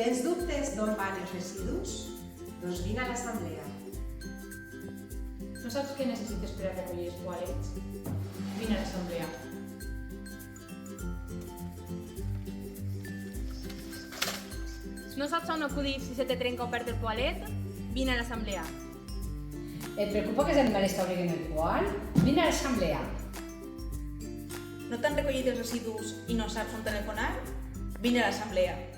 Tens dubtes d'on van els residus? Doncs vine a l'assemblea. No saps què necessites per a recollir els toalets? Vine a l'assemblea. No saps on acudir si se te trenca o perd el toalet? Vine a l'assemblea. Et preocupa que els animals t'obliguen el poal? Vine a l'assemblea. No t'han recollit els residus i no saps on telefonar? Vine a l'assemblea.